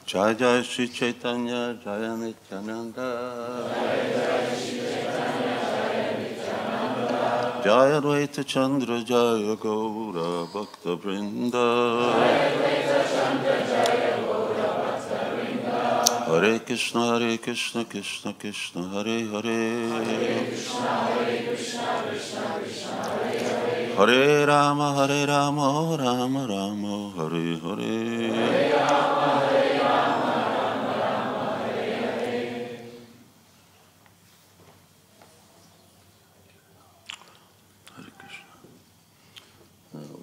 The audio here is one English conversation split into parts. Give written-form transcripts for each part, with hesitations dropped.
Jai Jai Shri Chaitanya, Jaya Nityananda. Jaya Advaita Chandra, Jaya Gaura Bhakta Vrinda. Hare Krishna, Krishna Krishna, Hare Hare. Hare Rama, Rama Rama, Hare Hare.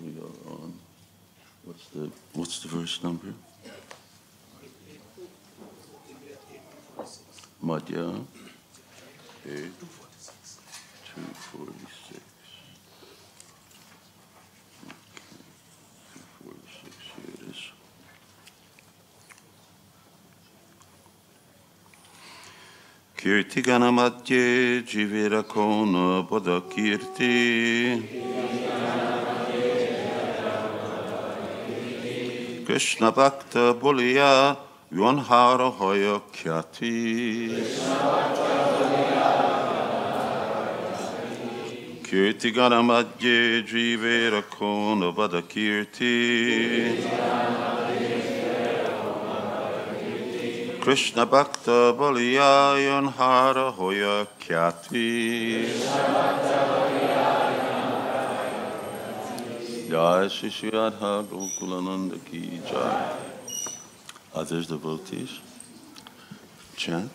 We are on, what's the verse number? Madhya, 246. 246, here it is. Kirtigana Madhye Jivira Kona Pada Kirti. Krishna Bhakta Buliya Yonhara Hoya Kyati. Kirti Gana Madhye Jivera Kona Vada Kirti. Krishna Bhakta Buliya Yonhara Hoya Kyati. Jai Shri Shri Radha Gokulananda Ki Jai. Others devotees, chant.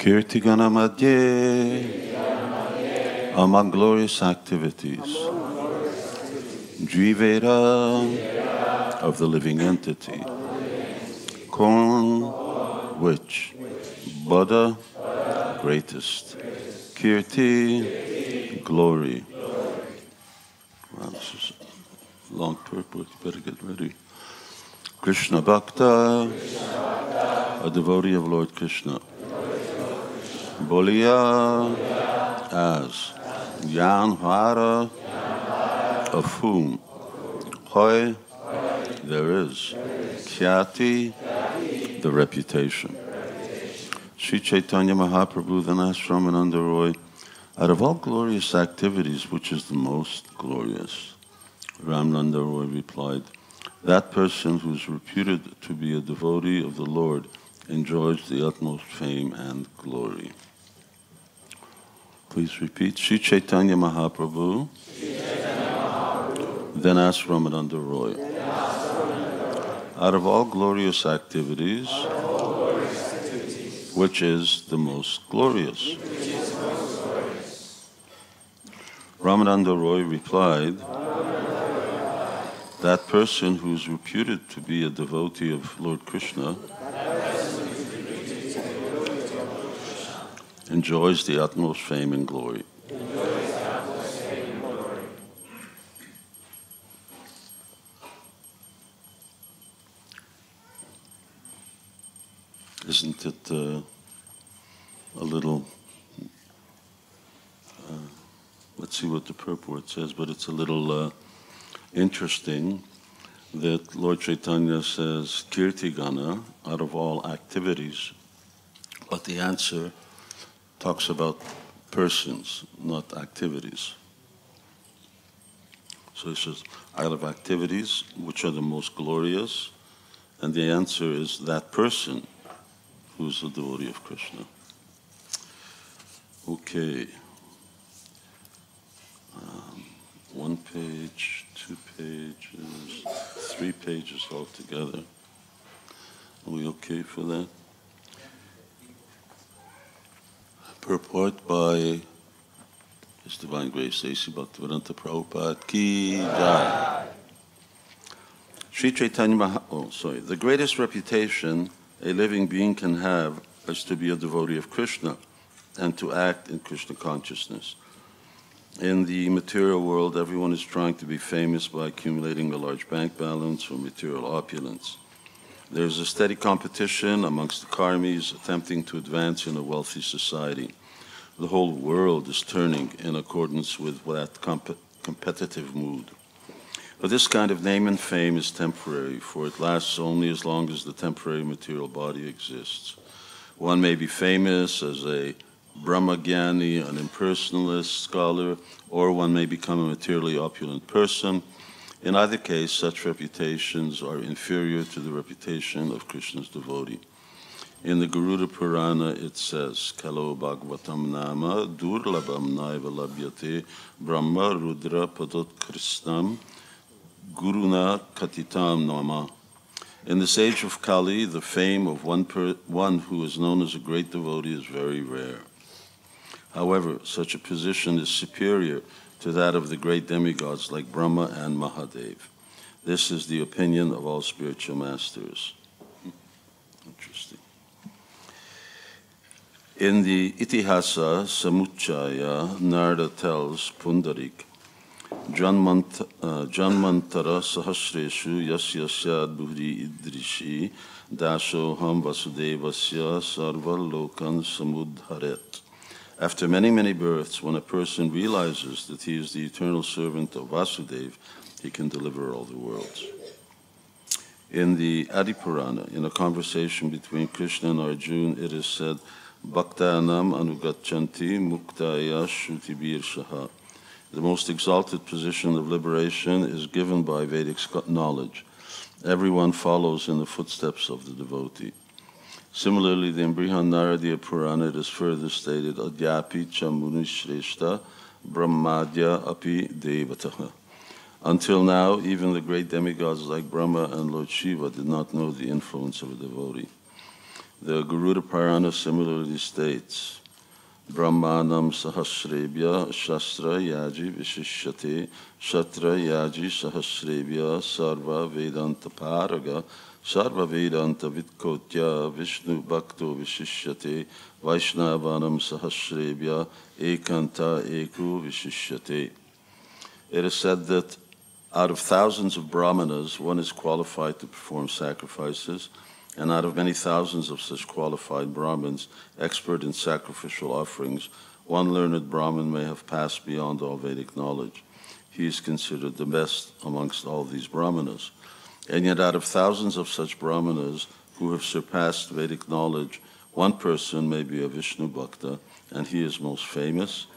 Kirtigana Madhye, among glorious activities, Jivera of the living entity, Kon, which, Buddha, greatest, Kirti, glory. Wow, this is long purport, you better get ready. Krishna Bhakta, a devotee of Lord Krishna. Bolia, as. Yan Hara, of whom. Hoy, there is. Khyati, the reputation. Sri Chaitanya Mahaprabhu then asked Ramananda Roy, out of all glorious activities, which is the most glorious? Ramananda Roy replied, that person who is reputed to be a devotee of the Lord enjoys the utmost fame and glory. Please repeat. Sri Chaitanya Mahaprabhu, then asked Ramananda Roy, out of all glorious activities, which is the most glorious? Ramananda Roy replied, that person who is reputed to be a devotee of Lord Krishna enjoys the utmost fame and glory. Isn't it a little, let's see what the purport says, but it's a little interesting that Lord Chaitanya says, Kirtigana, out of all activities, but the answer talks about persons, not activities. So he says, out of activities, which are the most glorious, and the answer is that person who's a devotee of Krishna. Okay. One page, 2 pages, 3 pages altogether. Are we okay for that? Purport by His Divine Grace A.C. Bhaktivedanta Prabhupada Ki Jai. Sri Chaitanya the greatest reputation a living being can have is to be a devotee of Krishna and to act in Krishna consciousness. In the material world, everyone is trying to be famous by accumulating a large bank balance or material opulence. There's a steady competition amongst the karmis attempting to advance in a wealthy society. The whole world is turning in accordance with that competitive mood. But this kind of name and fame is temporary, for it lasts only as long as the temporary material body exists. One may be famous as a Brahmagyani, an impersonalist scholar, or one may become a materially opulent person. In either case, such reputations are inferior to the reputation of Krishna's devotee. In the Garuda Purana, it says, Kalo Bhagavatam Nama Durlabham Naiva Labhyate Brahma Rudra Padot Krishnam Guruna Katitam Nama. In this age of Kali, the fame of one who is known as a great devotee is very rare. However, such a position is superior to that of the great demigods like Brahma and Mahadev. This is the opinion of all spiritual masters. Interesting. In the Itihasa Samuchaya, Narada tells Pundarik, Janmantara Sahasreshu Yasyasya Dhuhri Idrishi Dashoham Vasudevasya Sarva Lokan Samudharet. After many, many births, when a person realizes that he is the eternal servant of Vasudeva, he can deliver all the worlds. In the Adi Purana, in a conversation between Krishna and Arjuna, it is said, Bhaktanam Anugachanti Muktaya Shrutibir Shaha. The most exalted position of liberation is given by Vedic knowledge. Everyone follows in the footsteps of the devotee. Similarly, in Brihanaradiya Purana, it is further stated, Adyapi cha munishreshta brahmadya api devataha. Until now, even the great demigods like Brahma and Lord Shiva did not know the influence of a devotee. The Garuda Purana similarly states, Brahmanam sahasrebya shastra yaji vishishyate shatra yaji sahasrebya sarva vedanta paraga sarva vedanta vitkotya vishnu bhakto vishishyate Vaishnavanam sahasrebya ekanta eku vishishyate. It is said that Out of thousands of brahmanas, one is qualified to perform sacrifices, and out of many thousands of such qualified Brahmins, expert in sacrificial offerings, one learned Brahmin may have passed beyond all Vedic knowledge. He is considered the best amongst all these Brahmanas. And yet out of thousands of such Brahmanas who have surpassed Vedic knowledge, one person may be a Vishnu Bhakta, and he is most famous.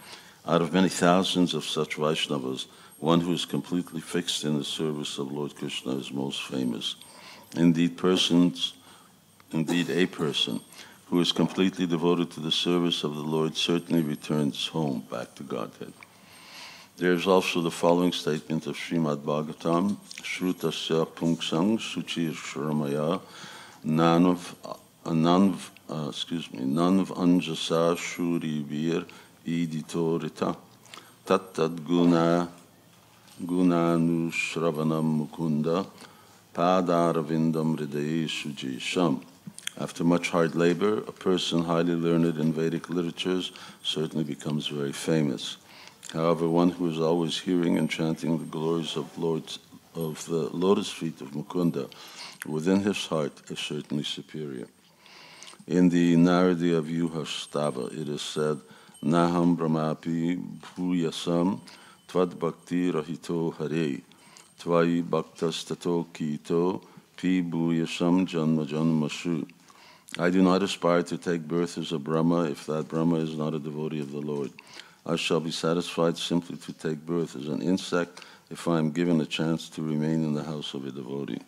Out of many thousands of such Vaishnavas, one who is completely fixed in the service of Lord Krishna is most famous. Indeed, a person who is completely devoted to the service of the Lord certainly returns home, back to Godhead. There is also the following statement of Srimad Bhagavatam, Shrutasya Punksang Suchir Shramaya Nanv Anjasa Shuri Vir Iditorita Tattad Gunanu Shravanam Mukunda Padaravindam Hridaye Sujisham. After much hard labor, a person highly learned in Vedic literatures certainly becomes very famous. However, one who is always hearing and chanting the glories of the lotus feet of Mukunda within his heart is certainly superior. In the Naradiya Vyuhastava, it is said, Naham Brahmapi Bhuyasam Tvad Bhakti Rahito Hare Tvai Bhaktas Tato Kito Pi Bhuyasam Janma Janmashu. I do not aspire to take birth as a Brahma if that Brahma is not a devotee of the Lord. I shall be satisfied simply to take birth as an insect if I am given a chance to remain in the house of a devotee.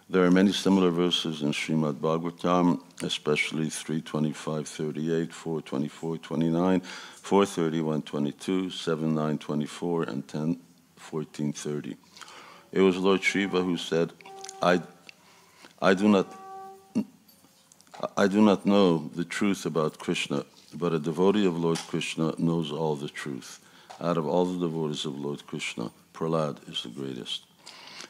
There are many similar verses in Srimad Bhagavatam, especially 3:25-38, 4:24-29, 4:31-22, 7:9-24, and 10:14-30. It was Lord Shiva who said, I do not know the truth about Krishna, but a devotee of Lord Krishna knows all the truth. Out of all the devotees of Lord Krishna, Prahlad is the greatest.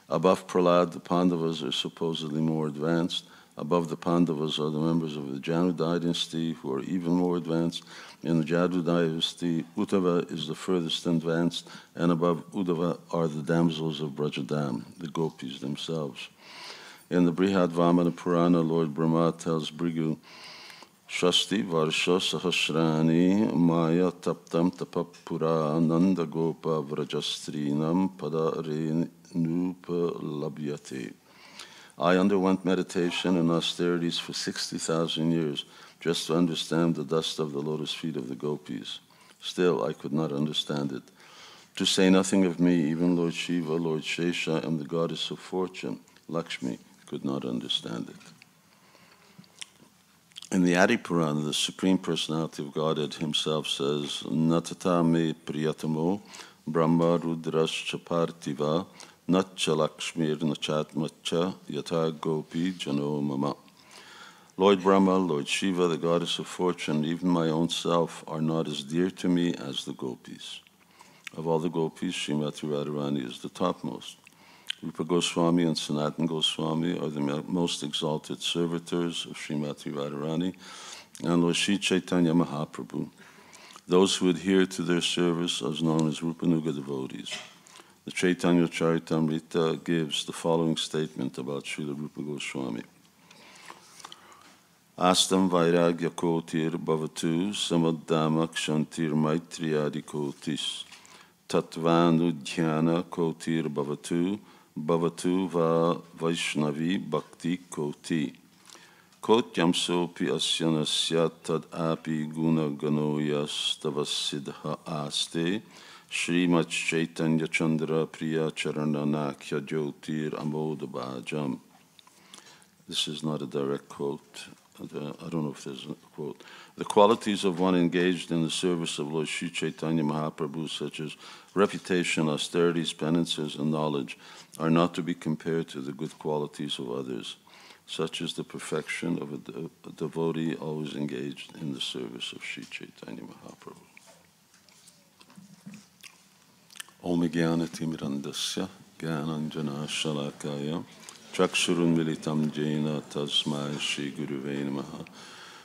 Above Prahlad, the Pandavas are supposedly more advanced. Above the Pandavas are the members of the Janu dynasty, who are even more advanced. In the Jadu dynasty, Uddhava is the furthest advanced, and above Uddhava are the damsels of Brajadam, the gopis themselves. In the Brihad Vamana Purana, Lord Brahma tells Bhrigu, Shasti Varsha Sahasrani Maya Taptam Tapapura Nanda Gopa Vrajastrinam Pada Renupa Labhyate. I underwent meditation and austerities for 60,000 years just to understand the dust of the lotus feet of the gopis. Still, I could not understand it. To say nothing of me, even Lord Shiva, Lord Shesha, and the goddess of fortune, Lakshmi, could not understand it. In the Adi Purana, the Supreme Personality of Godhead himself says, Natata me priyatamo brahma rudrascha partiva natcha lakshmir nachatmacha yata gopi jano mama. Lord Brahma, Lord Shiva, the goddess of fortune, even my own self, are not as dear to me as the gopis. Of all the gopis, Srimati Radharani is the topmost. Rupa Goswami and Sanatana Goswami are the most exalted servitors of Srimati Radharani, and Lord Sri Chaitanya Mahaprabhu. Those who adhere to their service are known as Rupanuga devotees. The Caitanya-caritāmṛta gives the following statement about Srila Rupa Goswami. Astam vairagya kotir bhavatu samaddama kshantir maitriyadi kotis tatvanu dhyana kotir bhavatu Bhavatu va Vaishnavi bhakti koti. Kotyam sopi asyanasya tad api guna ganoyas tavasidha aste Srimad Chaitanya Chandra Priya Charananakya Jyotir Amodabhajam. This is not a direct quote. I don't know if there's a quote. The qualities of one engaged in the service of Lord Sri Chaitanya Mahaprabhu, such as reputation, austerities, penances, and knowledge, are not to be compared to the good qualities of others. Such is the perfection of a devotee always engaged in the service of Sri Chaitanya Mahaprabhu. Om Jnana-timirandasya Jnananjana Shalakaya Chakshurun Militam Jena Tasmai Shri Guruve Namaha.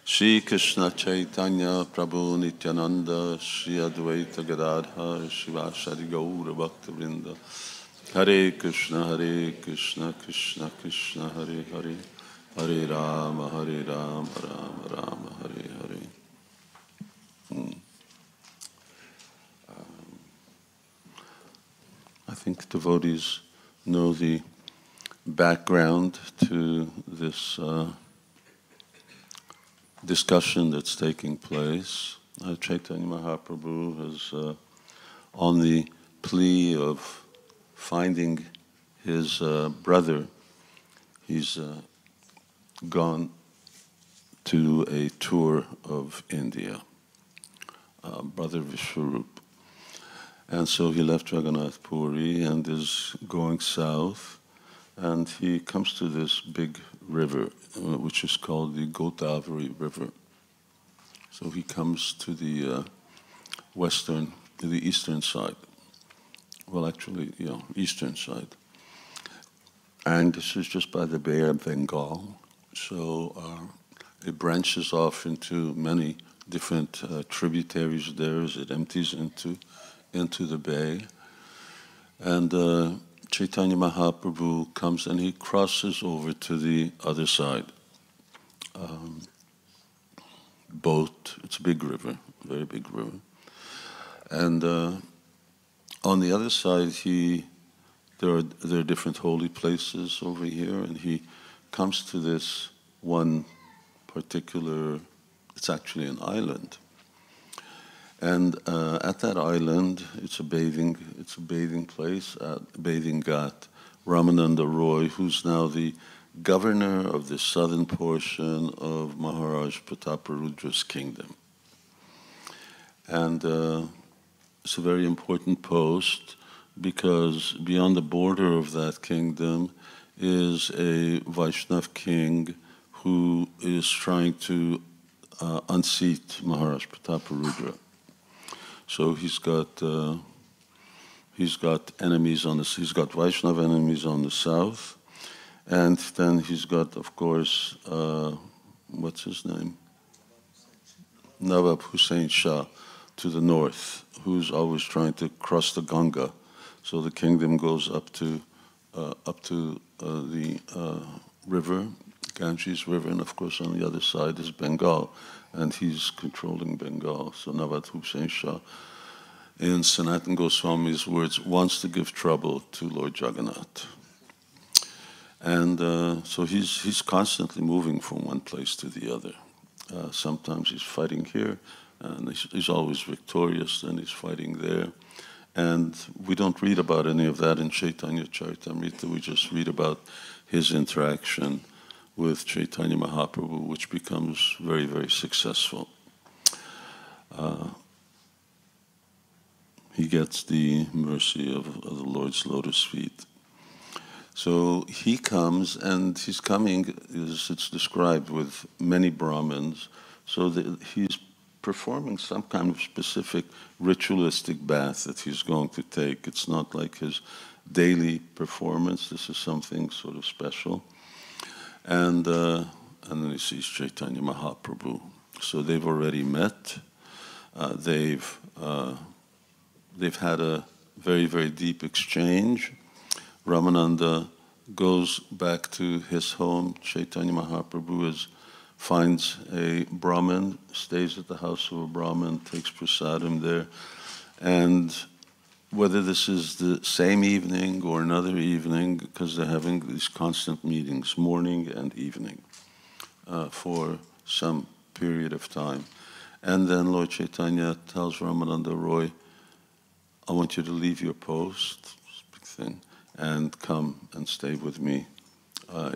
Shri Krishna Chaitanya Prabhu Nityananda Shri Advaita Gadadhar Shivashari Gaura Bhaktivinoda Hare Krishna, Krishna Krishna, Hare Hare, Hare Rama, Rama Rama, Hare Hare. I think devotees know the background to this discussion that's taking place. Chaitanya Mahaprabhu has, on the plea of finding his brother, he's gone to a tour of India, Brother Vishwarup. And so he left Jagannath Puri and is going south, and he comes to this big river, which is called the Godavari River. So he comes to the eastern side. Well, actually, eastern side. And this is just by the Bay of Bengal. So it branches off into many different tributaries there as it empties into the bay. And Chaitanya Mahaprabhu comes and he crosses over to the other side. Boat, it's a big river, very big river. And on the other side, there are different holy places over here, and he comes to this one particular, it's actually an island. And at that island, it's a bathing place, bathing ghat. Ramananda Roy, who's now the governor of the southern portion of Maharaj Prataparudra's kingdom. And it's a very important post because beyond the border of that kingdom is a Vaishnava king who is trying to unseat Maharaj Prataparudra. So he's got enemies he's got Vaishnava enemies on the south, and then he's got, of course, what's his name? Nawab Hussain Shah to the north, who's always trying to cross the Ganga. So the kingdom goes up to the river, Ganges River, and of course on the other side is Bengal, and he's controlling Bengal. So Nawab Hussain Shah, in Sanatana Goswami's words, wants to give trouble to Lord Jagannath. And so he's constantly moving from one place to the other. Sometimes he's fighting here, and he's always victorious, and he's fighting there. And we don't read about any of that in Caitanya-caritāmṛta. We just read about his interaction with Chaitanya Mahaprabhu, which becomes very, very successful. He gets the mercy of the Lord's lotus feet. So he comes, and his coming is, it's described with many Brahmins, so that he's performing some kind of specific ritualistic bath that he's going to take. It's not like his daily performance. This is something sort of special. And then he sees Chaitanya Mahaprabhu. So they've already met. They've had a very, very deep exchange. Ramananda goes back to his home. Chaitanya Mahaprabhu finds a Brahmin, stays at the house of a Brahmin, takes prasadam there. And whether this is the same evening or another evening, because they're having these constant meetings, morning and evening, for some period of time. And then Lord Chaitanya tells Ramananda Roy, I want you to leave your post, this big thing, and come and stay with me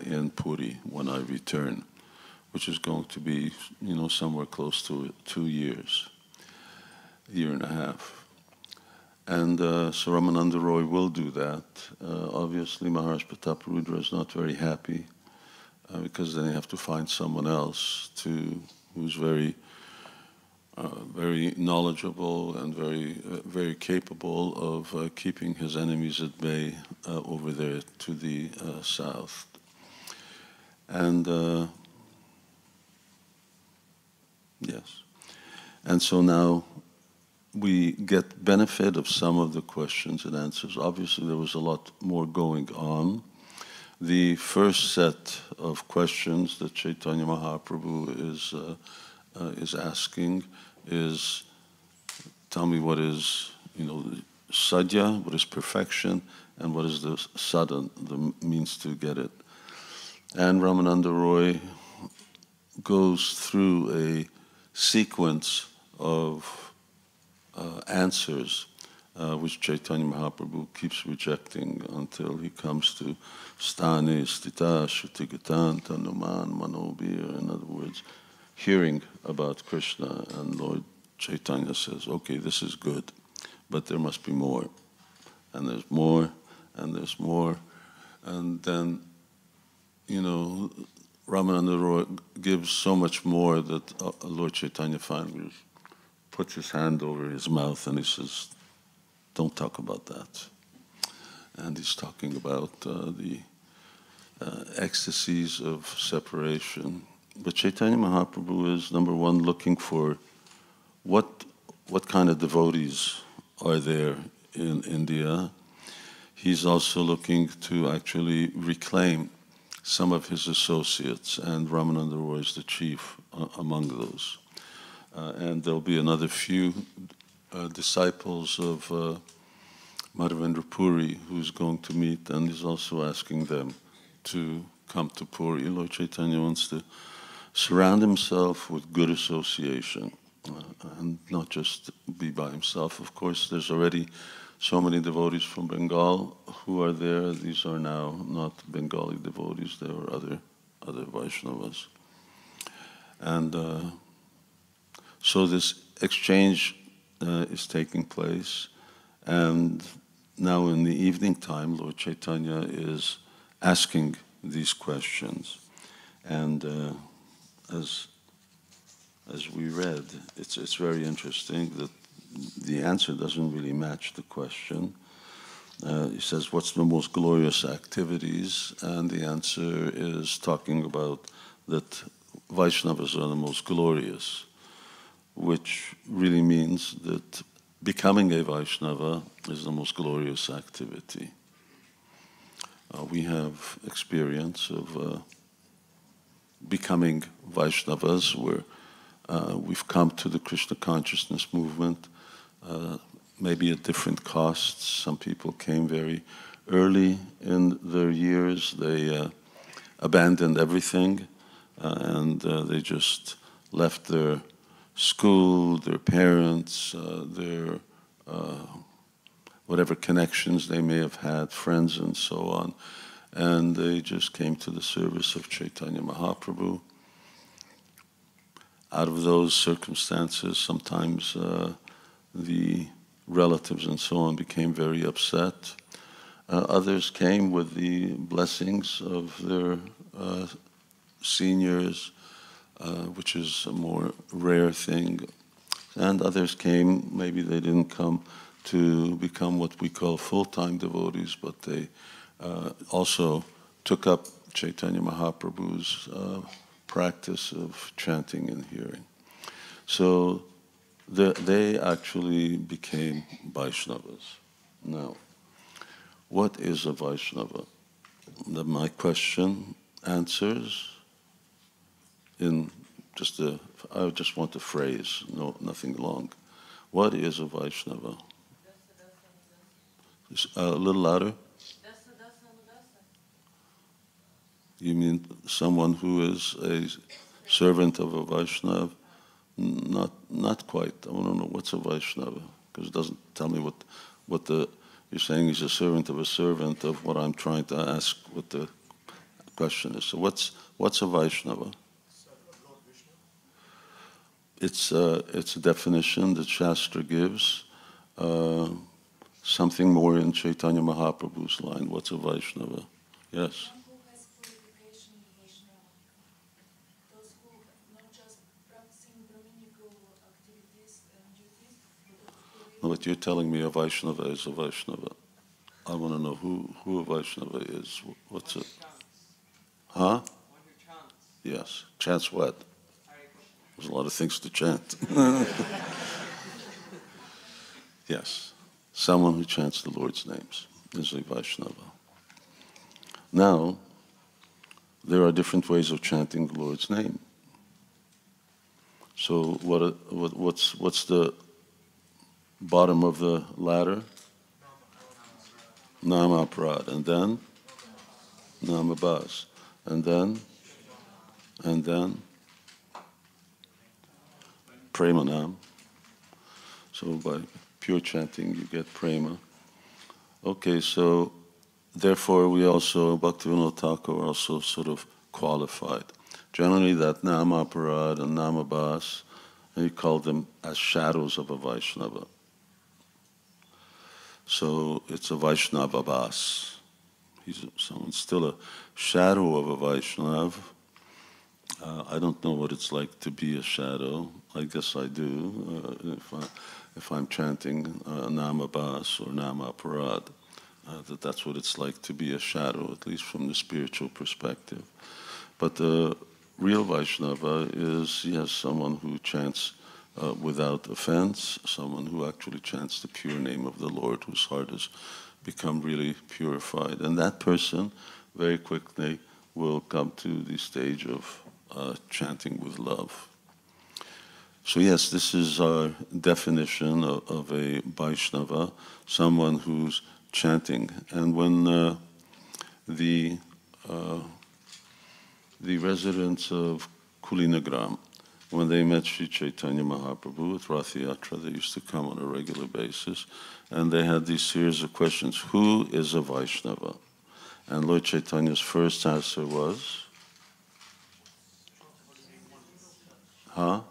in Puri when I return, which is going to be, somewhere close to 2 years, a year and a half. And so Ramananda Roy will do that. Obviously, Maharaj Prataparudra is not very happy because then you have to find someone else who's very knowledgeable and very capable of keeping his enemies at bay over there to the south. And yes, and so now we get benefit of some of the questions and answers. Obviously, there was a lot more going on. The first set of questions that Chaitanya Mahaprabhu is asking is, tell me what is, sadhya, what is perfection, and what is the sadhana, the means to get it. And Ramananda Roy goes through a sequence of answers which Chaitanya Mahaprabhu keeps rejecting until he comes to Sthane, Stita, Shrutigatan, Tanuman, Manobir, in other words, hearing about Krishna. And Lord Chaitanya says, okay, this is good, but there must be more. And there's more, and there's more. And then, Ramananda Roy gives so much more that Lord Chaitanya finally puts his hand over his mouth and he says, don't talk about that. And he's talking about the ecstasies of separation. But Chaitanya Mahaprabhu is, number one, looking for what kind of devotees are there in India. He's also looking to actually reclaim some of his associates, and Ramananda Roy is the chief among those. And there'll be another few disciples of Madhavendra Puri who's going to meet, and he's also asking them to come to Puri. Lord Chaitanya wants to surround himself with good association and not just be by himself. Of course, there's already so many devotees from Bengal who are there. These are now not Bengali devotees, they were other Vaishnavas. And so this exchange is taking place, and now in the evening time, Lord Chaitanya is asking these questions. And as we read, it's very interesting that the answer doesn't really match the question. He says, what's the most glorious activities? And the answer is talking about that Vaishnavas are the most glorious, which really means that becoming a Vaishnava is the most glorious activity. We have experience of becoming Vaishnavas where we've come to the Krishna consciousness movement, maybe at different costs. Some people came very early in their years. They abandoned everything and they just left their school, their parents, their whatever connections they may have had, friends and so on, and they just came to the service of Chaitanya Mahaprabhu. Out of those circumstances, sometimes the relatives and so on became very upset. Others came with the blessings of their seniors, which is a more rare thing. And others came, maybe they didn't come to become what we call full-time devotees, but they also took up Chaitanya Mahaprabhu's practice of chanting and hearing. So they actually became Vaishnavas. Now, what is a Vaishnava? My question answers in I just want a phrase, nothing long. What is a Vaishnava? A little louder. You mean someone who is a servant of a Vaishnava? Not quite. I want to know what's a Vaishnava, because it doesn't tell me what you're saying is a servant of what I'm trying to ask, what the question is. So what's a Vaishnava? It's a definition that Shastra gives, something more in Chaitanya Mahaprabhu's line. What's a Vaishnava? Yes. What you're telling me a Vaishnava is a Vaishnava. I want to know who a Vaishnava is. What's it? Huh? Yes. Chants what? There's a lot of things to chant. Yes, someone who chants the Lord's names is a Vaishnava. Now, there are different ways of chanting the Lord's name. So what's the bottom of the ladder? Nama-parad. And then? Nama-bas. And then? Premanam. So by pure chanting, you get prema. Okay, so therefore we also, Bhaktivedanta Thakur also sort of qualified. Generally that Nama-parad and Nama-bas, he called them as shadows of a Vaishnava. So it's a Vaishnava-bas. Someone's still a shadow of a Vaishnava. I don't know what it's like to be a shadow. I guess I do. If I'm chanting Nama-bas or Nama-parad, that's what it's like to be a shadow, at least from the spiritual perspective. But the real Vaishnava is, yes, someone who chants without offense, someone who actually chants the pure name of the Lord, whose heart has become really purified. And that person very quickly will come to the stage of chanting with love. So yes, this is our definition of a Vaishnava, someone who's chanting. And when the residents of Kulinagram, when they met Sri Chaitanya Mahaprabhu at Rath Yatra, they used to come on a regular basis, and they had these series of questions. Who is a Vaishnava? And Lord Chaitanya's first answer was? Huh?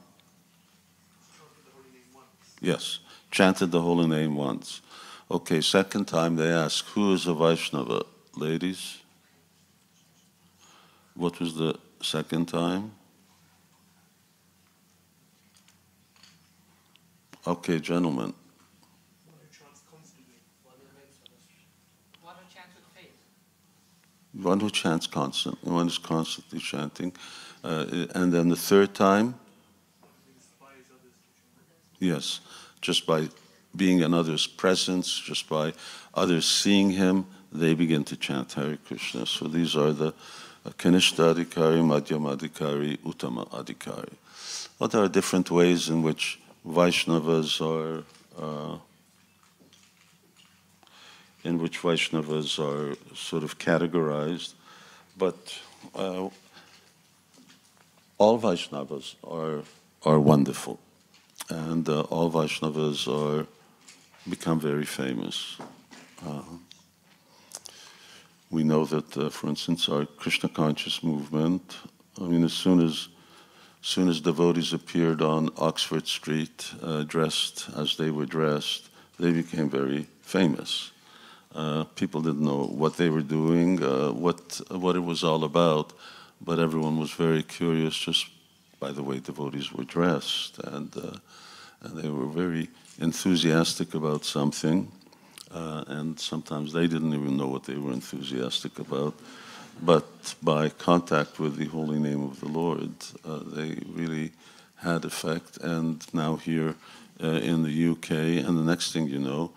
Yes, chanted the holy name once. Okay, second time they asked, who is a Vaishnava? Ladies? What was the second time? Okay, gentlemen. One who chants constantly. One who chants with faith. One who chants constantly, one who's constantly chanting. And then the third time? Yes, just by being in others' presence, just by others seeing him, they begin to chant Hare Krishna. So these are the Kanishta Adhikari, Madhyama Adhikari, Uttama Adhikari. Well, there are different ways in which Vaishnavas are sort of categorized, but all Vaishnavas are wonderful. And all Vaishnavas become very famous. We know that, for instance, our Krishna conscious movement, I mean, as soon as devotees appeared on Oxford Street, dressed as they were dressed, they became very famous. People didn't know what they were doing, what it was all about, but everyone was very curious just by the way devotees were dressed, and they were very enthusiastic about something, and sometimes they didn't even know what they were enthusiastic about. But by contact with the holy name of the Lord, they really had effect. And now here in the UK, and the next thing you know,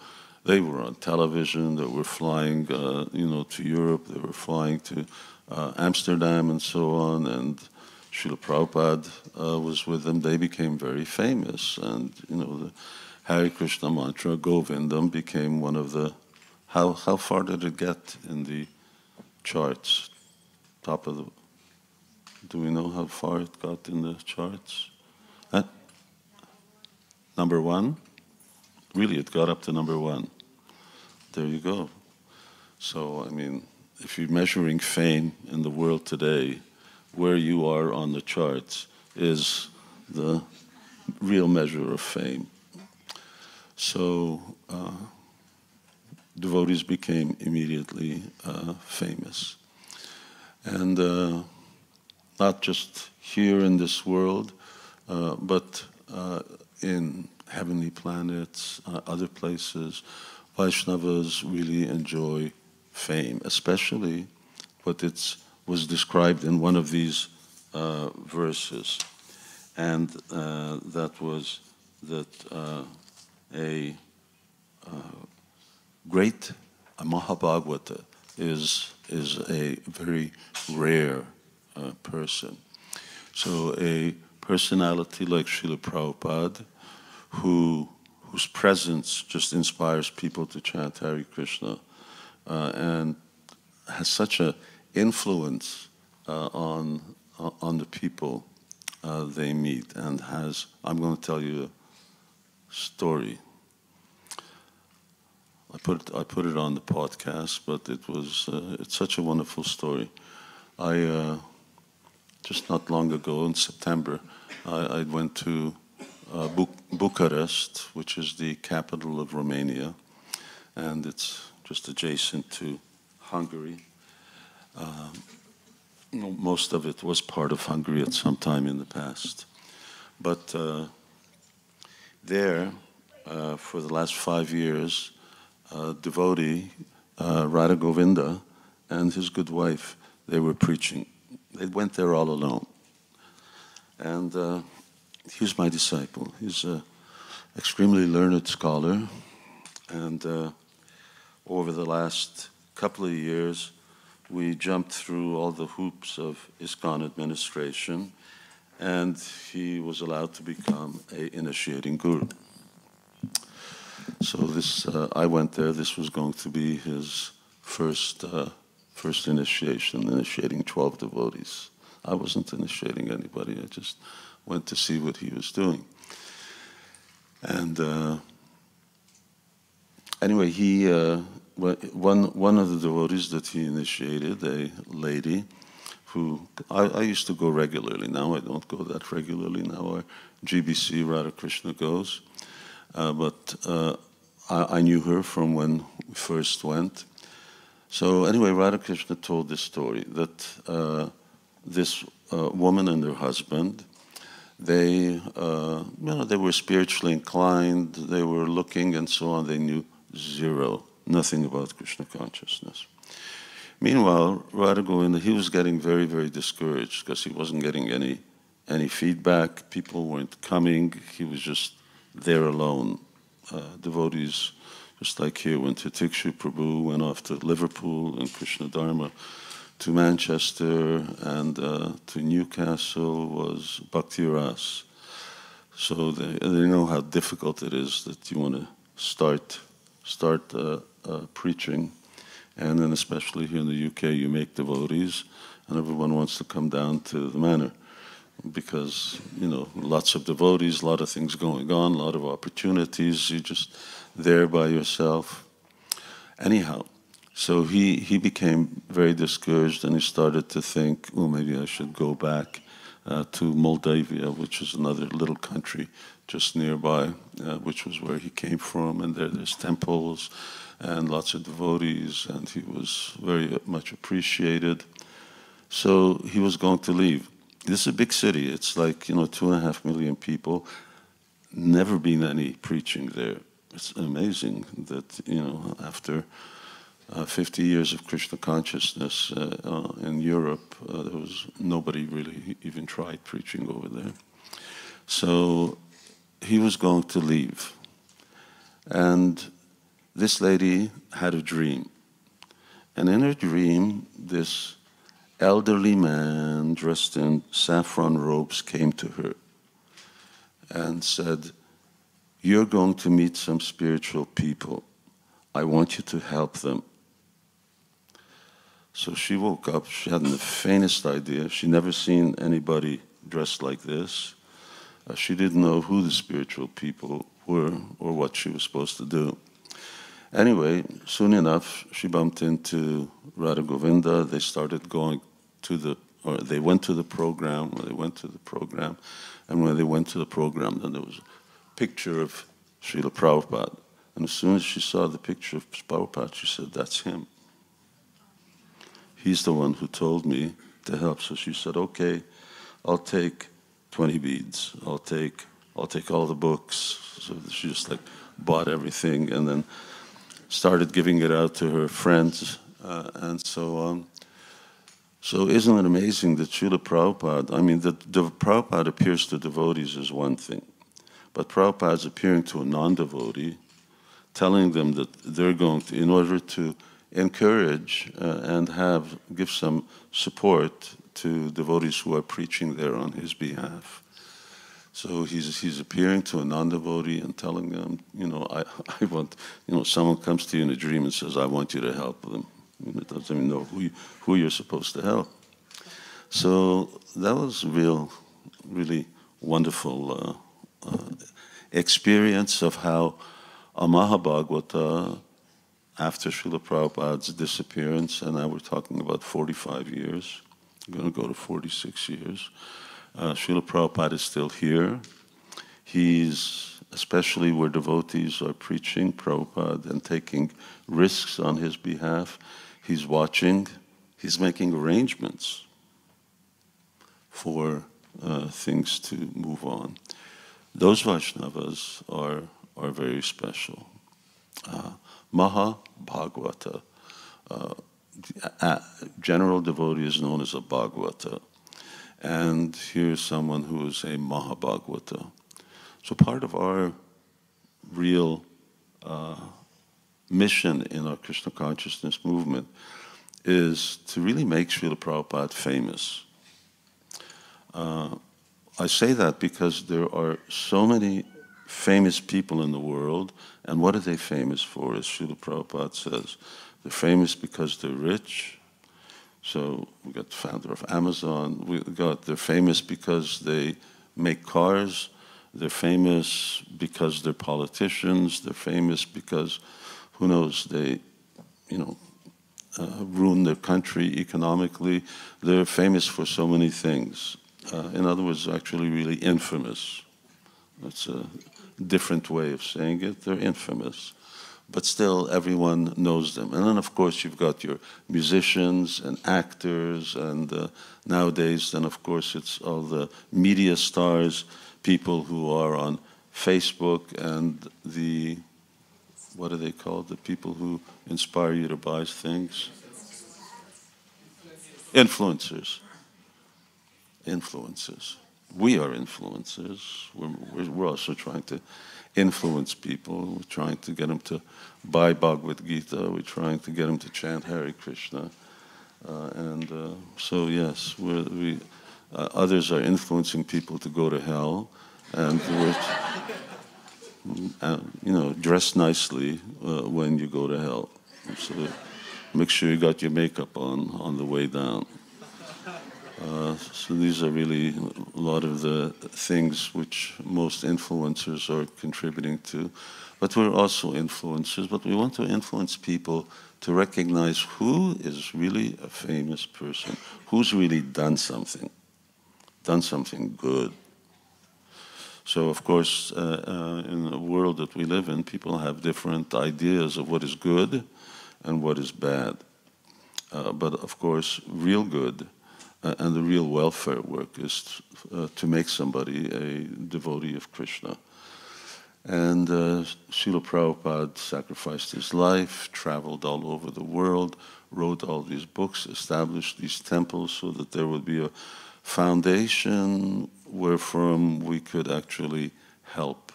they were on television, they were flying to Europe, they were flying to Amsterdam and so on, and Srila Prabhupada was with them. They became very famous, and the Hare Krishna mantra, Govindam, became one of the... How far did it get in the charts? Top of the... Do we know how far it got in the charts? Number one? Really, it got up to number one. There you go. So, I mean, if you're measuring fame in the world today, where you are on the charts is the real measure of fame. So devotees became immediately famous. And not just here in this world, but in heavenly planets, other places, Vaishnavas really enjoy fame, especially what was described in one of these verses. And that was that a great Mahabhagavata is a very rare person. So a personality like Srila Prabhupada, whose presence just inspires people to chant Hare Krishna, and has such an influence on the people they meet, and I'm going to tell you a story. I put it on the podcast, but it's such a wonderful story. I just not long ago in September, I went to Bucharest, which is the capital of Romania, and it's just adjacent to Hungary. Most of it was part of Hungary at some time in the past. But there, for the last 5 years, devotee Radha Govinda and his good wife, they were preaching. They went there all alone. And he's my disciple. He's an extremely learned scholar. And over the last couple of years, we jumped through all the hoops of ISKCON administration, and he was allowed to become an initiating guru. So I went there. This was going to be his first initiation, initiating 12 devotees. I wasn't initiating anybody. I just went to see what he was doing. And anyway, one of the devotees that he initiated, a lady who I used to go regularly. Now I don't go that regularly. Now our GBC Radha Krishna goes. But I knew her from when we first went. So anyway, Radha Krishna told this story that this woman and her husband, they were spiritually inclined, they were looking and so on, they knew nothing about Krishna consciousness. Meanwhile, Radha Govinda, he was getting very, very discouraged because he wasn't getting any feedback, people weren't coming, he was just there alone. Devotees, just like here, went to Tikshu Prabhu, went off to Liverpool and Krishna Dharma, to Manchester, and to Newcastle was Bhaktivedanta. So they know how difficult it is that you want to start preaching, and then especially here in the UK, you make devotees, and everyone wants to come down to the manor because lots of devotees, a lot of things going on, a lot of opportunities. You're just there by yourself. Anyhow, so he became very discouraged, and he started to think, well, maybe I should go back to Moldavia, which is another little country just nearby, which was where he came from, and there's temples and lots of devotees, and he was very much appreciated. So he was going to leave. This is a big city. It's like, 2.5 million people. Never been any preaching there. It's amazing that, after 50 years of Krishna consciousness in Europe, there was nobody really even tried preaching over there. So he was going to leave. And this lady had a dream. And in her dream, this elderly man dressed in saffron robes came to her and said, "You're going to meet some spiritual people. I want you to help them." So she woke up. She hadn't the faintest idea. She'd never seen anybody dressed like this. She didn't know who the spiritual people were or what she was supposed to do. Anyway, soon enough, she bumped into Radha Govinda. They started going they went to the program. And when they went to the program, then there was a picture of Srila Prabhupada. And as soon as she saw the picture of Prabhupada, she said, "That's him. He's the one who told me to help." So she said, "Okay, I'll take 20 beads. I'll take all the books." So she just bought everything and then started giving it out to her friends and so on. So isn't it amazing that Srila Prabhupada, the Prabhupada appears to devotees as one thing, but Prabhupada's appearing to a non-devotee telling them that they're going to, in order to encourage and give some support to devotees who are preaching there on his behalf. So he's appearing to a non-devotee and telling them, I want, someone comes to you in a dream and says, I want you to help them. It doesn't even know who you're supposed to help. So that was really wonderful experience of how a Mahabhagavata, after Srila Prabhupada's disappearance, and now we're talking about 45 years, we're going to go to 46 years, Srila Prabhupada is still here. He's, especially where devotees are preaching Prabhupada and taking risks on his behalf, he's watching, he's making arrangements for things to move on. Those Vaishnavas are very special. Mahabhagavata, general devotee is known as a Bhagavata. And here's someone who is a Mahabhagavata. So part of our real mission in our Krishna consciousness movement is to really make Srila Prabhupada famous. I say that because there are so many famous people in the world, and what are they famous for? As Srila Prabhupada says, they're famous because they're rich. So we got the founder of Amazon. They're famous because they make cars. They're famous because they're politicians. They're famous because, who knows, they, ruin their country economically. They're famous for so many things. In other words, actually really infamous. That's a different way of saying it. They're infamous. But still, everyone knows them. And then, of course, you've got your musicians and actors, and nowadays, then, of course, it's all the media stars, people who are on Facebook, and what are they called? The people who inspire you to buy things? Influencers. Influencers. We are influencers. We're also trying to influence people. We're trying to get them to buy Bhagavad Gita. We're trying to get them to chant Hare Krishna. So yes, others are influencing people to go to hell, and we're, dress nicely when you go to hell. So make sure you got your makeup on the way down. So these are really a lot of the things which most influencers are contributing to. But we're also influencers, but we want to influence people to recognize who is really a famous person, who's really done something good. So, of course, in the world that we live in, people have different ideas of what is good and what is bad. But, of course, real good and the real welfare work is to make somebody a devotee of Krishna. And Srila Prabhupada sacrificed his life, traveled all over the world, wrote all these books, established these temples so that there would be a foundation wherefrom we could actually help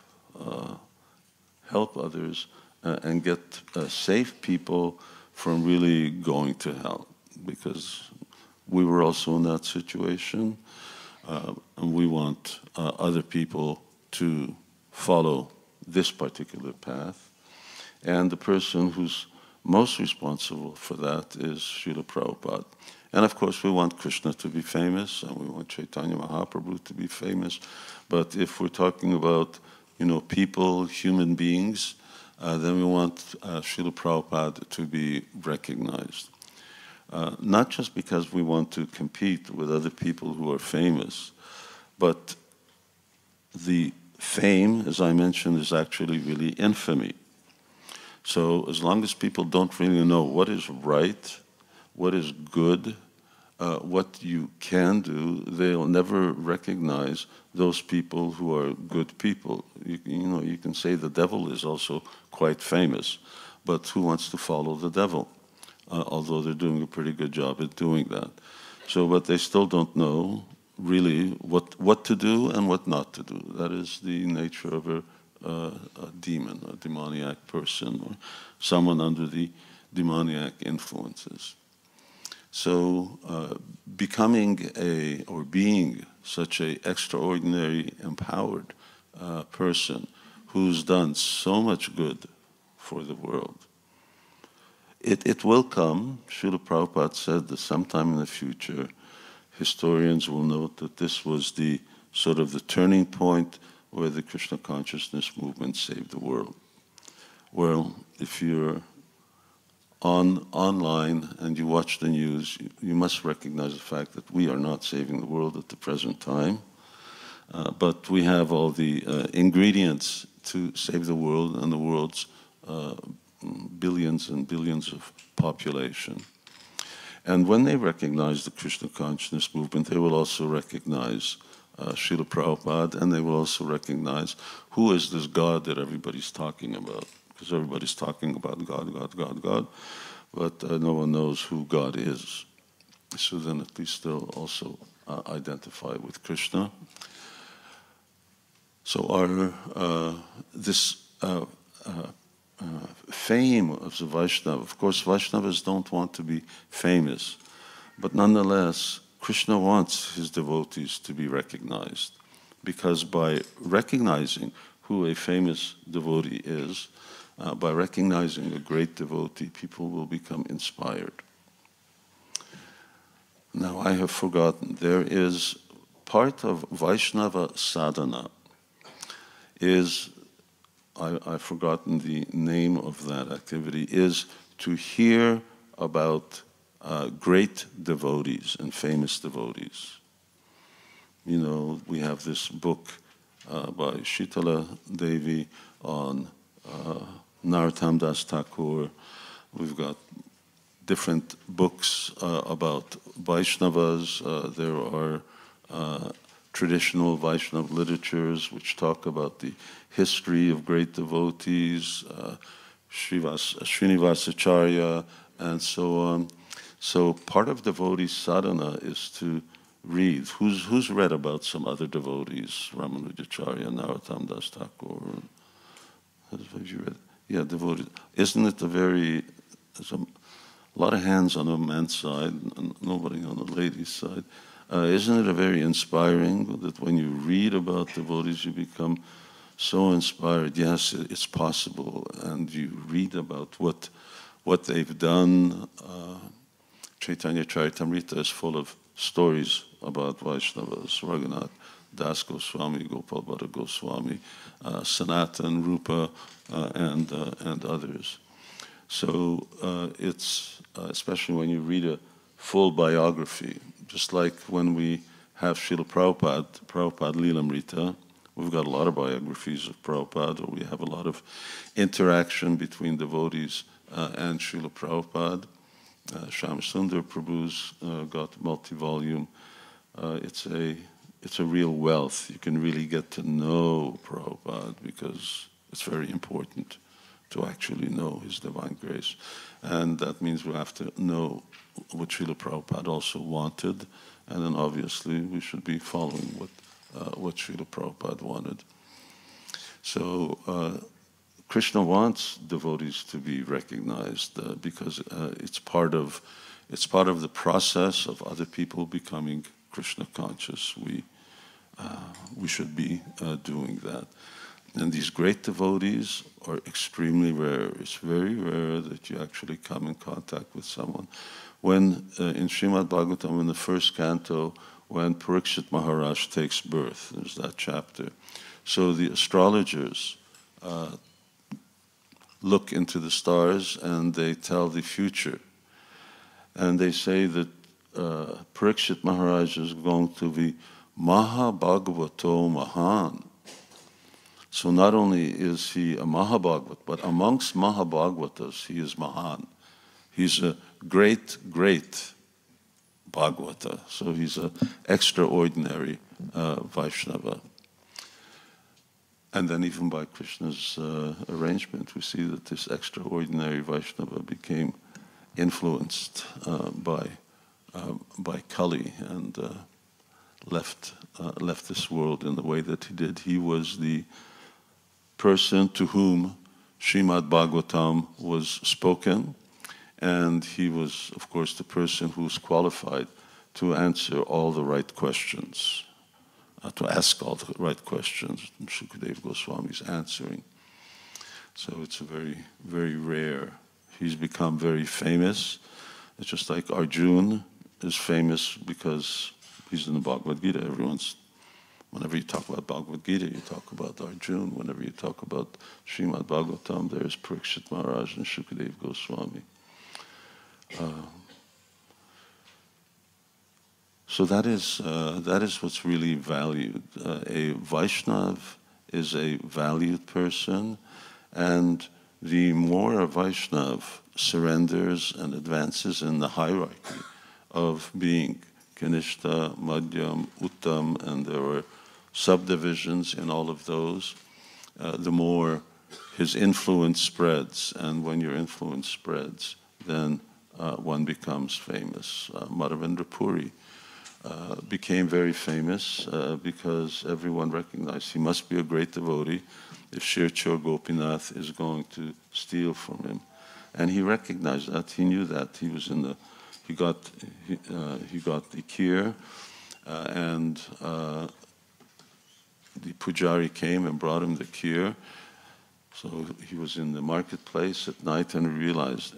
others and save people from really going to hell. Because we were also in that situation, and we want other people to follow this particular path. And the person who's most responsible for that is Srila Prabhupada. And of course, we want Krishna to be famous, and we want Chaitanya Mahaprabhu to be famous. But if we're talking about, people, human beings, then we want Srila Prabhupada to be recognized. Not just because we want to compete with other people who are famous, but the fame, as I mentioned, is actually really infamy. So as long as people don't really know what is right, what is good, what you can do, they'll never recognize those people who are good people. You can say the devil is also quite famous, but who wants to follow the devil? Although they're doing a pretty good job at doing that. So, but they still don't know really what to do and what not to do. That is the nature of a demon, a demoniac person, or someone under the demoniac influences. So becoming or being such a extraordinary, empowered person who's done so much good for the world, it will come. Srila Prabhupada said that sometime in the future, historians will note that this was the sort of the turning point where the Krishna consciousness movement saved the world. Well, if you're online and you watch the news, you must recognize the fact that we are not saving the world at the present time, but we have all the ingredients to save the world and the world's billions and billions of population. And when they recognize the Krishna consciousness movement, they will also recognize Srila Prabhupada, and they will also recognize who is this God that everybody's talking about. Because everybody's talking about God, God, God, God, but no one knows who God is. So then at least they'll also identify with Krishna. So this fame of the Vaishnava, of course Vaishnavas don't want to be famous, but nonetheless Krishna wants his devotees to be recognized, because by recognizing who a famous devotee is, by recognizing a great devotee, people will become inspired. Now, I have forgotten, there is part of Vaishnava sadhana is, I've forgotten the name of that activity, is to hear about great devotees and famous devotees. You know, we have this book by Shitala Devi on Narottam Das Thakur. We've got different books about Vaishnavas. There are traditional Vaishnava literatures which talk about the history of great devotees, Srinivasacharya, and so on. So part of devotee sadhana is to read. Who's read about some other devotees? Ramanujacharya, Narottam Das Thakur. Have you read? Yeah, devotees. Isn't it there's a lot of hands on the man's side and nobody on the lady's side. Isn't it a very inspiring that when you read about devotees, you become so inspired? Yes, it's possible. And you read about what they've done. Caitanya-caritāmṛta is full of stories about Vaishnavas, Raghunath Das Goswami, Gopal Bhatta Goswami, Sanatan, Rupa, and others. So it's, especially when you read a full biography, just like when we have Srila Prabhupada Lilamrita, we've got a lot of biographies of Prabhupada, or we have a lot of interaction between devotees and Srila Prabhupada. Shyamsundar Prabhu's got multi-volume. It's a real wealth. You can really get to know Prabhupada because it's very important to actually know His divine grace. And that means we have to know what Srila Prabhupada also wanted, and then obviously we should be following what Srila Prabhupada wanted. So Krishna wants devotees to be recognized because it's part of the process of other people becoming Krishna conscious. We should be doing that. And these great devotees are extremely rare. It's very rare that you actually come in contact with someone. When in Srimad Bhagavatam, in the first canto, when Parikshit Maharaj takes birth, there's that chapter. So the astrologers look into the stars and they tell the future. And they say that Parikshit Maharaj is going to be Mahabhagavato Mahan. So not only is he a Mahabhagavat, but amongst Mahabhagavatas, he is Mahan. He's a great, great Bhagavata. So he's an extraordinary Vaishnava. And then even by Krishna's arrangement, we see that this extraordinary Vaishnava became influenced by Kali and left this world in the way that he did. He was the person to whom Srimad Bhagavatam was spoken, and he was, of course, the person who was qualified to answer all the right questions, to ask all the right questions. Shukadeva Goswami is answering. So it's a very, very rare. He's become very famous. It's just like Arjuna is famous because he's in the Bhagavad Gita. Whenever you talk about Bhagavad Gita, you talk about Arjuna. Whenever you talk about Srimad Bhagavatam, there's Parikshit Maharaj and Shukadeva Goswami. So that is what's really valued. A Vaishnava is a valued person, and the more a Vaishnava surrenders and advances in the hierarchy of being Kanishta, Madhyam, Uttam, and there are subdivisions in all of those, the more his influence spreads. And when your influence spreads, then one becomes famous. Madhavendra Puri became very famous because everyone recognized he must be a great devotee if Shirchur Gopinath is going to steal from him. And he recognized that, he knew that. He was in the, he got the kheer, and the pujari came and brought him the kheer. So he was in the marketplace at night and realized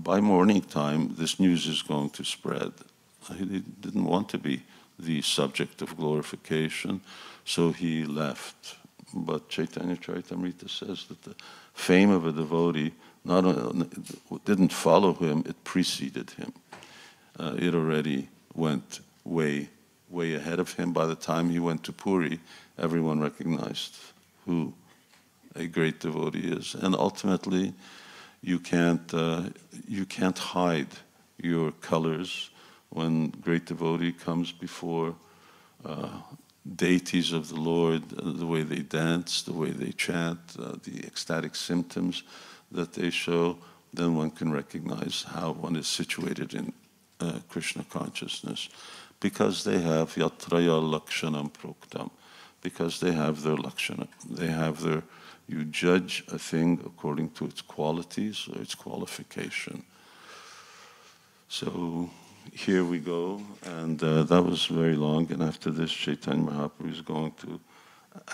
by morning time this news is going to spread. He didn't want to be the subject of glorification, so he left. But Caitanya-caritāmṛta says that the fame of a devotee not only didn't follow him, it preceded him. It already went way, way ahead of him. By the time he went to Puri, everyone recognized who a great devotee is. And ultimately, you can't hide your colors when great devotee comes before deities of the Lord, the way they dance, the way they chant, the ecstatic symptoms that they show, then one can recognize how one is situated in Krishna consciousness. Because they have yatraya lakshanam proktam, because they have their lakshana, they have their, you judge a thing according to its qualities or its qualification. So here we go, and that was very long, and after this Chaitanya Mahaprabhu is going to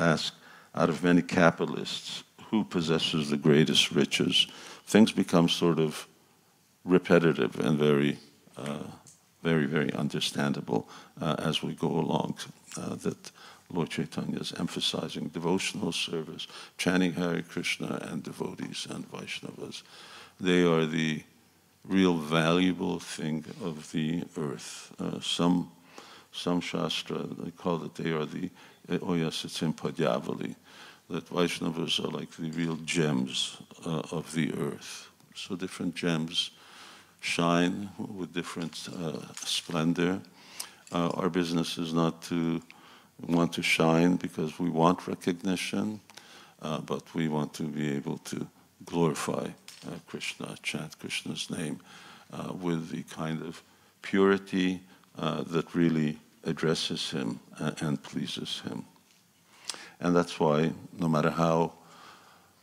ask, out of many capitalists, who possesses the greatest riches? Things become sort of repetitive and very, very understandable as we go along, that Lord Chaitanya is emphasizing devotional service, chanting Hare Krishna, and devotees and Vaishnavas. They are the real valuable thing of the earth. Some Shastra, they call that they are the, oh yes, it's in Padyavali, that Vaishnavas are like the real gems of the earth. So different gems shine with different splendor. Our business is not to want to shine because we want recognition, but we want to be able to glorify Krishna, chant Krishna's name with the kind of purity that really addresses him and pleases him. And that's why, no matter how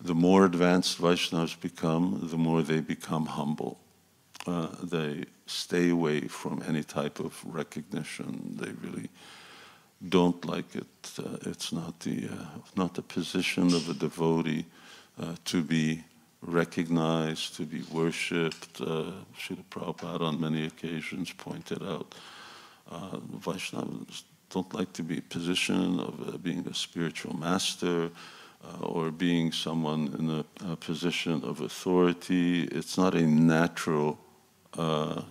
the more advanced Vaishnavas become, the more they become humble. They stay away from any type of recognition. They really don't like it. It's not the position of a devotee to be recognized, to be worshipped. Srila Prabhupada on many occasions pointed out Vaishnavas don't like to be in a position of being a spiritual master or being someone in a position of authority. It's not a natural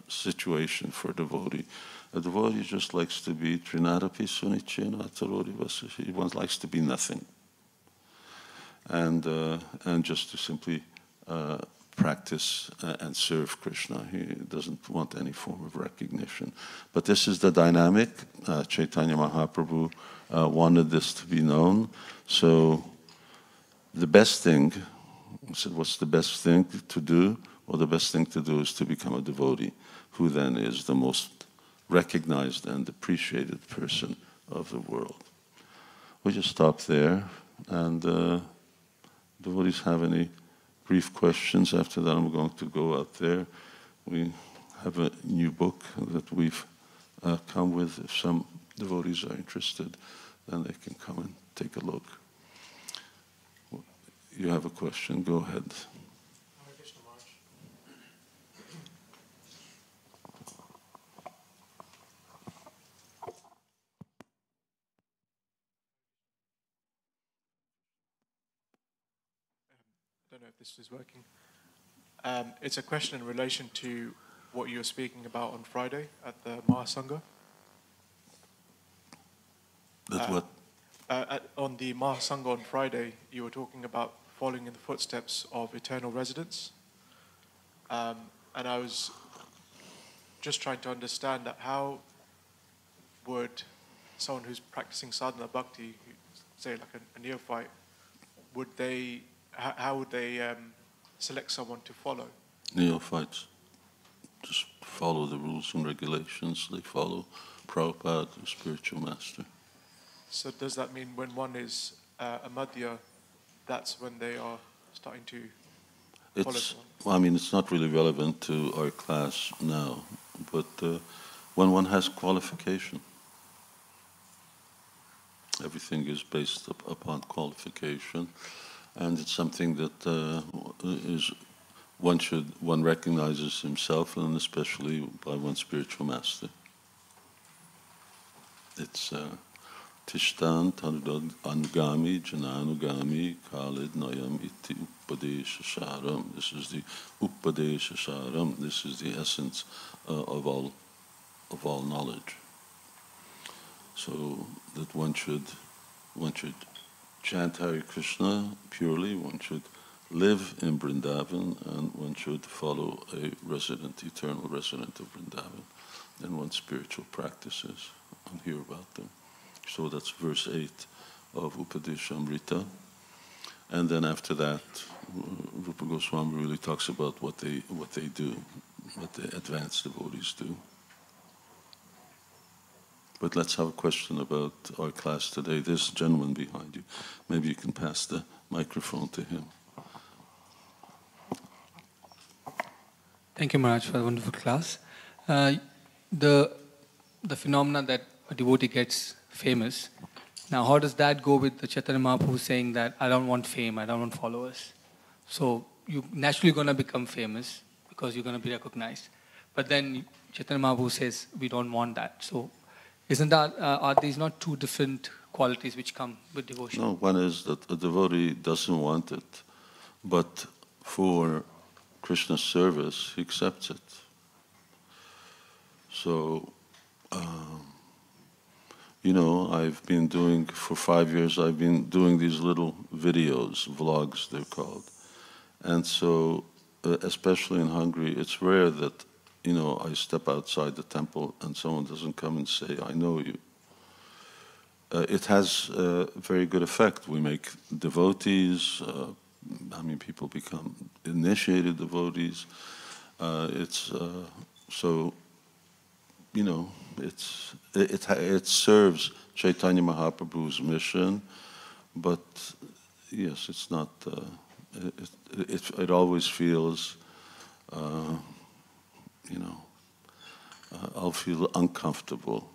situation for a devotee. A devotee just likes to be Trinadapi Sunichena Atarori Vasashi. One likes to be nothing. And just to simply practice and serve Krishna. He doesn't want any form of recognition. But this is the dynamic. Chaitanya Mahaprabhu wanted this to be known. So the best thing, I said, what's the best thing to do? Well, the best thing to do is to become a devotee, who then is the most recognized and appreciated person of the world. We just stop there, and devotees have any brief questions? After that, I'm going to go out there. We have a new book that we've come with. If some devotees are interested, then they can come and take a look. You have a question? Go ahead. I don't know if this is working. It's a question in relation to what you were speaking about on Friday at the Mahasangha. That's what? On the Mahasangha on Friday, you were talking about following in the footsteps of eternal residents. And I was just trying to understand that how would someone who's practicing sadhana bhakti, say like a neophyte, how would they select someone to follow? Neophytes just follow the rules and regulations. They follow Prabhupada, the spiritual master. So does that mean when one is a Madhya, that's when they are starting to follow someone? Well, I mean, it's not really relevant to our class now, but when one has qualification, everything is based upon qualification, and it's something that one recognizes himself, and especially by one's spiritual master. It's Tishtan Tanudad Angami Jananugami Khalid Nayam Iti Upadesha Sharam. This is the Upadesha Sharam. This is the essence of all knowledge. So that one should chant Hare Krishna purely, one should live in Vrindavan, and one should follow a eternal resident of Vrindavan, and one's spiritual practices, and hear about them. So that's verse 8 of Upadeshamrita. And then after that, Rupa Goswami really talks about what they do, what the advanced devotees do. But let's have a question about our class today. This gentleman behind you, maybe you can pass the microphone to him. Thank you, Maharaj, for a wonderful class. The phenomena that a devotee gets famous, now how does that go with the Chaitanya Mahaprabhu saying that I don't want fame, I don't want followers? So you're naturally going to become famous because you're going to be recognized. But then Chaitanya Mahaprabhu says we don't want that. So isn't that, are these not two different qualities which come with devotion? No, one is that a devotee doesn't want it, but for Krishna's service, he accepts it. So, I've been doing, for 5 years, I've been doing these little videos, vlogs they're called. And so, especially in Hungary, it's rare that, I step outside the temple and someone doesn't come and say, I know you. It has a very good effect. We make devotees, people become initiated devotees. It serves Chaitanya Mahaprabhu's mission, but yes, it's not. It always feels, I'll feel uncomfortable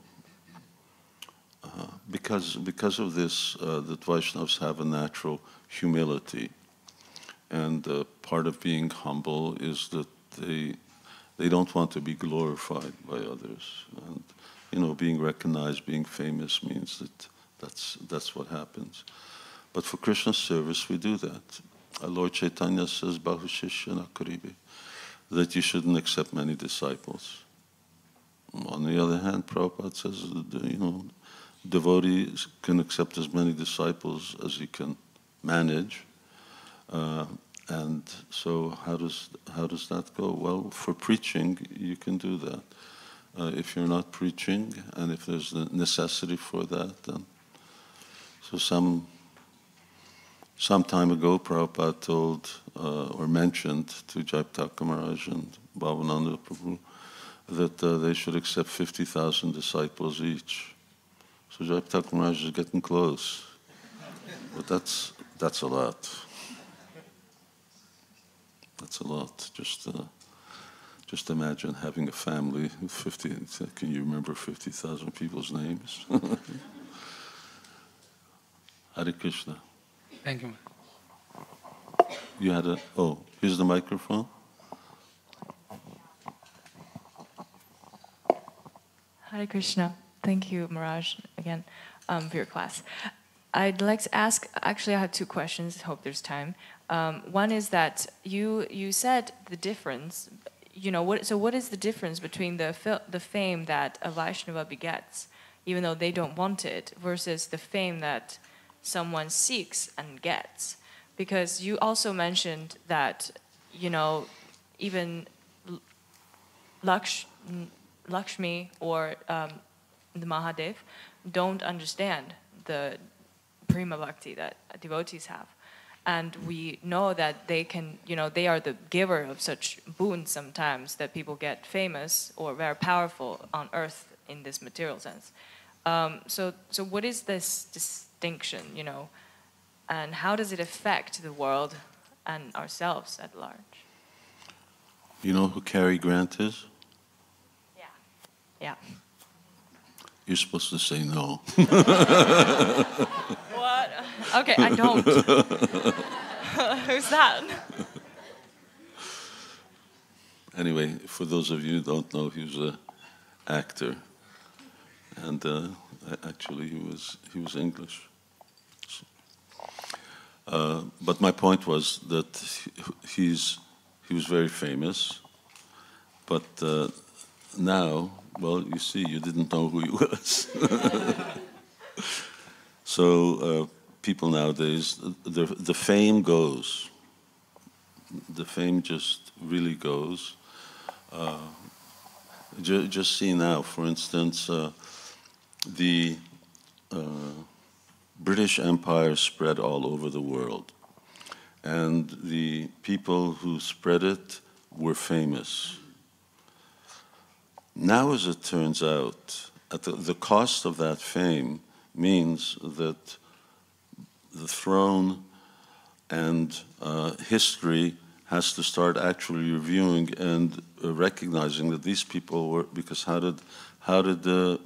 because of this. That Vaishnavas have a natural humility, and part of being humble is that they don't want to be glorified by others, and being recognized, being famous means that's what happens. But for Krishna's service, we do that. Lord Chaitanya says, "Bahu Shishya Karibe," that you shouldn't accept many disciples. On the other hand, Prabhupada says, devotees can accept as many disciples as he can manage. And so how does that go? Well, for preaching, you can do that. If you're not preaching, and if there's a necessity for that, then... So some time ago, Prabhupada told, or mentioned to Jaipataka Maharaj and Bhavananda Prabhu that they should accept 50,000 disciples each. So Jaipataka Maharaj is getting close. But that's a lot. That's a lot. Just imagine having a family with 50. Can you remember 50,000 people's names? Hare Krishna. Thank you. You had a. Oh, here's the microphone. Hare Krishna. Thank you, Maharaj, again, for your class. I'd like to ask, actually I have two questions, hope there's time. One is that you said the difference, what is the difference between the fame that a Vaishnava begets, even though they don't want it, versus the fame that someone seeks and gets? Because you also mentioned that, even Lakshmi or the Mahadev don't understand the prima bhakti that devotees have. And we know that they can, they are the giver of such boons sometimes that people get famous or very powerful on earth in this material sense. So what is this distinction, and how does it affect the world and ourselves at large? You know who Cary Grant is? Yeah. You're supposed to say no. What? Okay, I don't. Who's that? Anyway, for those of you who don't know, he was an actor, and actually he was English. But my point was that he was very famous, but now, well, you see, you didn't know who he was. So people nowadays, the fame goes. The fame just really goes. Just see now, for instance, the British Empire spread all over the world. And the people who spread it were famous. Now, as it turns out, the cost of that fame means that the throne and history has to start actually reviewing and recognizing that these people were, because how did the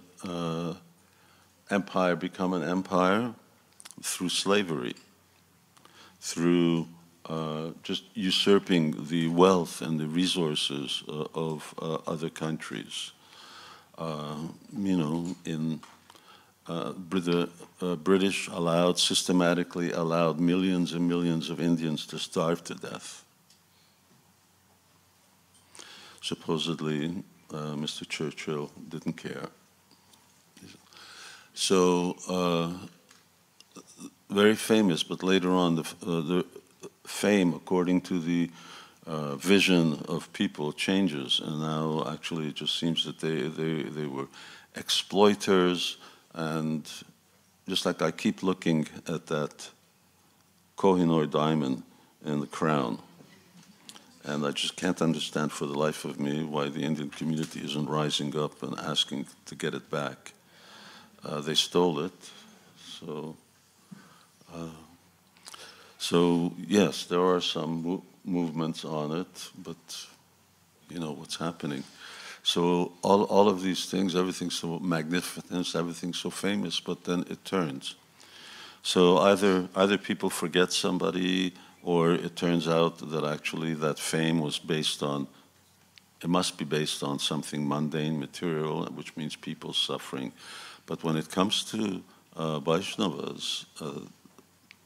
empire become an empire? Through slavery, through just usurping the wealth and the resources of other countries. The British systematically allowed millions and millions of Indians to starve to death. Supposedly, Mr. Churchill didn't care. So, very famous, but later on, the fame, according to the vision of people, changes, and now actually it just seems that they were exploiters, and just like I keep looking at that Kohinoor diamond in the crown, and I just can't understand for the life of me why the Indian community isn't rising up and asking to get it back. They stole it, so yes, there are some movements on it, but you know what's happening. So all of these things, everything's so magnificent, everything's so famous, but then it turns. So either people forget somebody, or it turns out that actually that fame was based on, it must be based on something mundane, material, which means people suffering. But when it comes to Vaishnavas,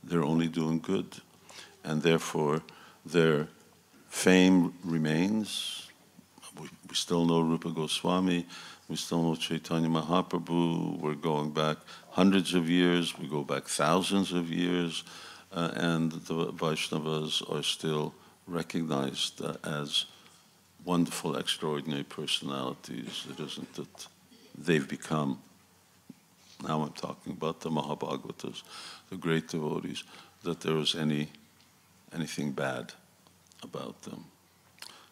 they're only doing good, and therefore their fame remains. We still know Rupa Goswami, we still know Chaitanya Mahaprabhu, we're going back hundreds of years, we go back thousands of years, and the Vaishnavas are still recognized as wonderful, extraordinary personalities. It isn't that they've become, now I'm talking about the Mahabhagavatas, the great devotees, that there is anything bad about them.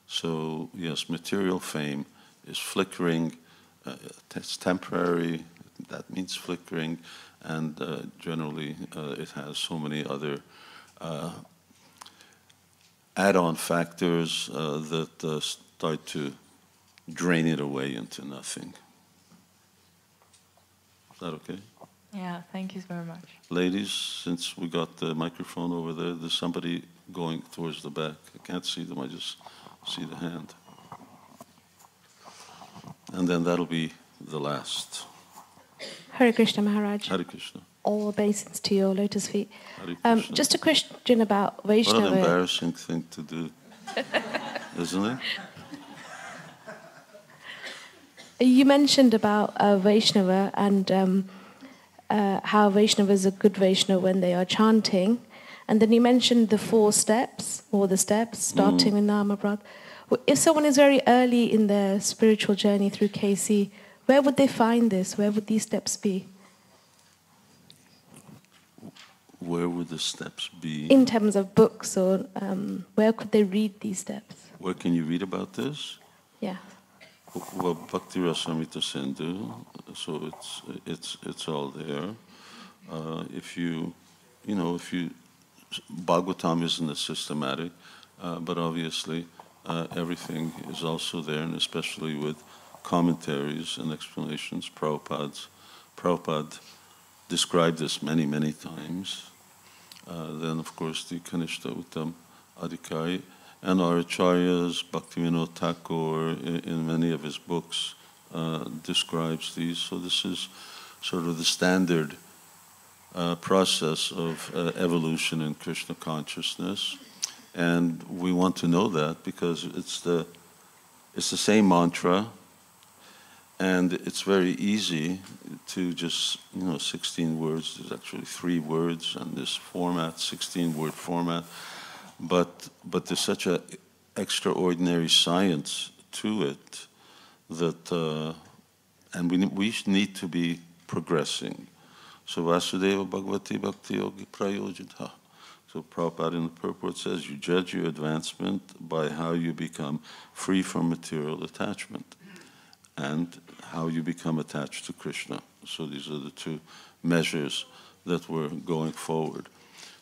So yes, material fame is flickering, it's temporary, that means flickering, and generally it has so many other add-on factors that start to drain it away into nothing. Is that okay? Yeah, thank you very much. Ladies, since we got the microphone over there, there's somebody going towards the back. I can't see them, I just see the hand. And then that'll be the last. Hare Krishna Maharaj. Hare Krishna. All obeisance to your lotus feet. Hare Krishna. Just a question about What an Vaishnava. embarrassing thing to do, isn't it? You mentioned about Vaishnava and how Vaishnava is a good Vaishnava when they are chanting. And then you mentioned the 4 steps, or the steps, starting with Namaprad. If someone is very early in their spiritual journey through KC, where would they find this? Where would these steps be? Where would the steps be? In terms of books, or where could they read these steps? Where can you read about this? Yeah. Well, Bhaktivedanta Sindhu, so it's all there. If you Bhagavatam isn't a systematic, but obviously everything is also there, and especially with commentaries and explanations. Prabhupada described this many, many times. Then, of course, the Kanishta Uttam Adhikari, and our acharyas, Bhaktivinoda Thakur, in many of his books, describes these. So this is sort of the standard process of evolution in Krishna consciousness. And we want to know that because it's the same mantra, and it's very easy to just, 16 words, there's actually 3 words in this format, 16-word format. But there's such an extraordinary science to it that, and we need to be progressing. So Vasudeva Bhagavati Bhakti Yogi Prayojita. So Prabhupada in the purport says, you judge your advancement by how you become free from material attachment and how you become attached to Krishna. So these are the 2 measures that we're going forward.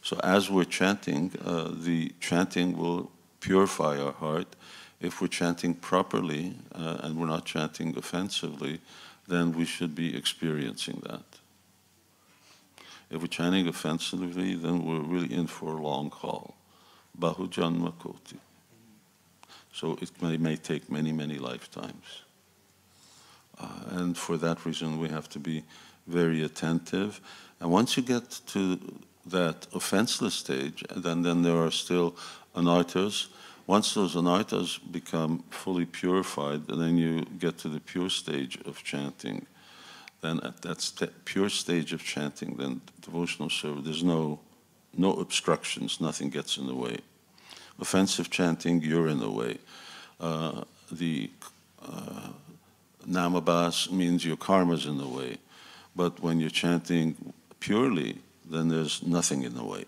So as we're chanting, the chanting will purify our heart. If we're chanting properly and we're not chanting offensively, then we should be experiencing that. If we're chanting offensively, then we're really in for a long haul. Bahu Janma Koti. So it may take many, many lifetimes. And for that reason, we have to be very attentive. And once you get to that offenseless stage, then there are still anarthas. Once those anarthas become fully purified, and then you get to the pure stage of chanting. Then at that pure stage of chanting, then devotional service, there's no obstructions, nothing gets in the way. Offensive chanting, you're in the way. The namabhas means your karma's in the way. But when you're chanting purely, then there's nothing in the way.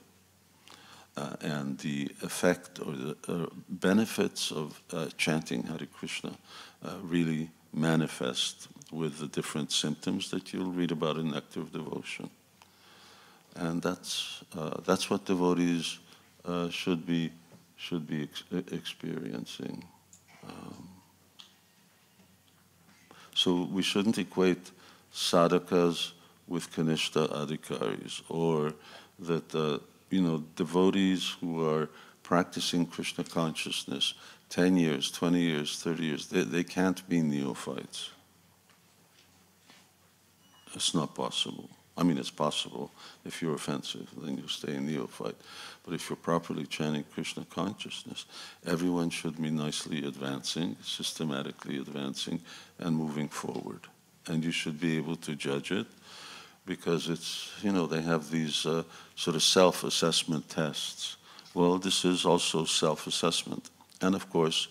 And the effect or the benefits of chanting Hare Krishna really manifest with the different symptoms that you'll read about in Nectar of Devotion. And that's what devotees should be experiencing. So we shouldn't equate sadhakas with kanishta adhikaris, or that devotees who are practicing Krishna consciousness 10 years, 20 years, 30 years, they can't be neophytes. It's not possible. I mean, it's possible. If you're offensive, then you stay a neophyte. But if you're properly chanting Krishna consciousness, everyone should be nicely advancing, systematically advancing, and moving forward. And you should be able to judge it, because it's, they have these sort of self-assessment tests. Well, this is also self-assessment. And of course,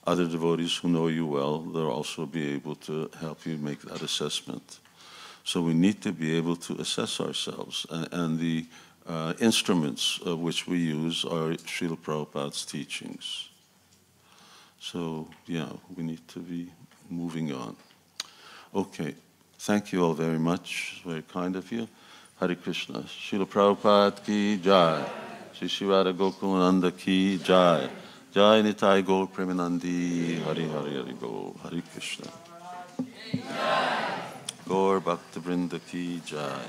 other devotees who know you well, they'll also be able to help you make that assessment. So we need to be able to assess ourselves. And the instruments which we use are Srila Prabhupada's teachings. So, we need to be moving on. Okay. Thank you all very much. Very kind of you. Hare Krishna. Srila Prabhupada ki jai. Shri Shivara Gokulananda ki jai. Jai Nitai Gaur Premanandi. Hari Hari Hari Gaur. Hari Krishna. Gaur Bhakta Vrinda ki jai.